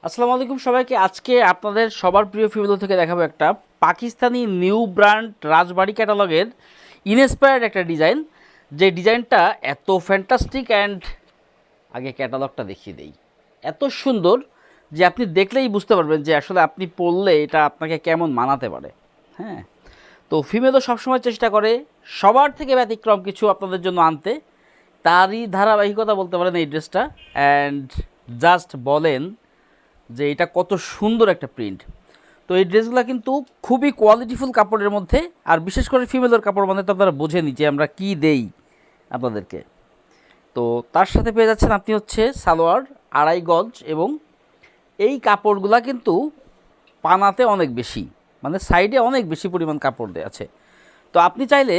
আসসালামু আলাইকুম সবাইকে। আজকে আপনাদের সবার প্রিয় ফিমেল থেকে দেখাবো একটা পাকিস্তানি নিউ ব্র্যান্ড রাজবাড়ি ক্যাটালগের ইনস্পায়ার্ড একটা ডিজাইন, যে ডিজাইনটা এত ফ্যান্টাস্টিক অ্যান্ড আগে ক্যাটালগটা দেখিয়ে দেই, এত সুন্দর যে আপনি দেখলেই বুঝতে পারবেন যে আসলে আপনি পরলে এটা আপনাকে কেমন মানাতে পারে। হ্যাঁ, তো ফিমেলও সবসময় চেষ্টা করে সবার থেকে ব্যতিক্রম কিছু আপনাদের জন্য আনতে, তারই ধারাবাহিকতা বলতে পারেন এই ড্রেসটা। অ্যান্ড জাস্ট বলেন যে এটা কত সুন্দর একটা প্রিন্ট। তো এই ড্রেসগুলো কিন্তু খুবই কোয়ালিটিফুল কাপড়ের মধ্যে, আর বিশেষ করে ফিমেলের কাপড় মানে তো আপনারা বোঝেনি যে আমরা কি দেই আপনাদেরকে। তো তার সাথে পেয়ে যাচ্ছেন আপনি হচ্ছে সালোয়ার 2.5 গজ, এবং এই কাপড়গুলা কিন্তু পানাতে অনেক বেশি, মানে সাইডে অনেক বেশি পরিমাণ কাপড় দেওয়া আছে। তো আপনি চাইলে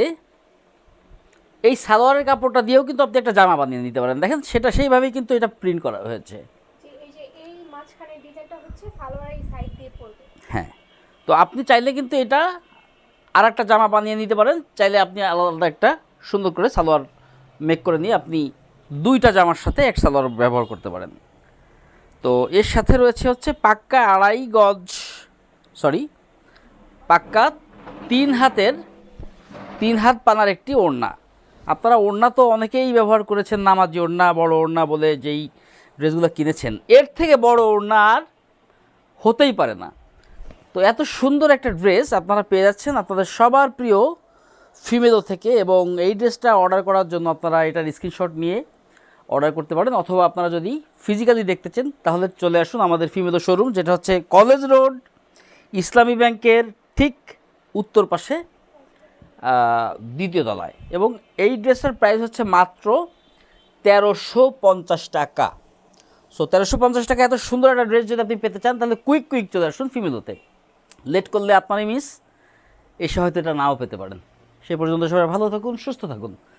এই সালোয়ারের কাপড়টা দিয়েও কিন্তু আপনি একটা জামা বানিয়ে নিতে পারেন। দেখেন সেটা সেইভাবেই কিন্তু এটা প্রিন্ট করা হয়েছে। এই মাঝখানে ডিজাইনটা হচ্ছে সালোয়ার এই সাইড দিয়ে পড়বে। হ্যাঁ, তো আপনি চাইলে কিন্তু এটা আর একটা জামা বানিয়ে নিতে পারেন, চাইলে আপনি আলাদা একটা সুন্দর করে সালোয়ার মেক করে নিয়ে আপনি দুইটা জামার সাথে এক সালোয়ার ব্যবহার করতে পারেন। তো এর সাথে রয়েছে হচ্ছে পাক্কা 2.5 গজ, সরি, পাক্কা 3 হাতের 3 হাত পানার একটি ওড়না। আপনারা ওড়না তো অনেকেই ব্যবহার করেছেন, নামাজি ওড়না, বড় ওড়না বলে যেই ড্রেসগুলো কিনেছেন, এর থেকে বড় ওড়না আর হতেই পারে না। তো এত সুন্দর একটা ড্রেস আপনারা পেয়ে যাচ্ছেন আপনাদের সবার প্রিয় ফিমেলো থেকে, এবং এই ড্রেসটা অর্ডার করার জন্য আপনারা এটার স্ক্রিনশট নিয়ে অর্ডার করতে পারেন, অথবা আপনারা যদি ফিজিক্যালি দেখতে চান তাহলে চলে আসুন আমাদের ফিমেলো শোরুম, যেটা হচ্ছে কলেজ রোড ইসলামী ব্যাংকের ঠিক উত্তর পাশে, দ্বিতীয় তলায়। এবং এই ড্রেসের প্রাইস হচ্ছে মাত্র 1350 টাকা। সো 1350 টাকা এত সুন্দর একটা ড্রেস যদি আপনি পেতে চান তাহলে কুইক চলে আসুন ফিমেলোতে। লেট করলে আপনারই মিস, এসে হয়তো এটা নাও পেতে পারেন। সে পর্যন্ত সবাই ভালো থাকুন, সুস্থ থাকুন।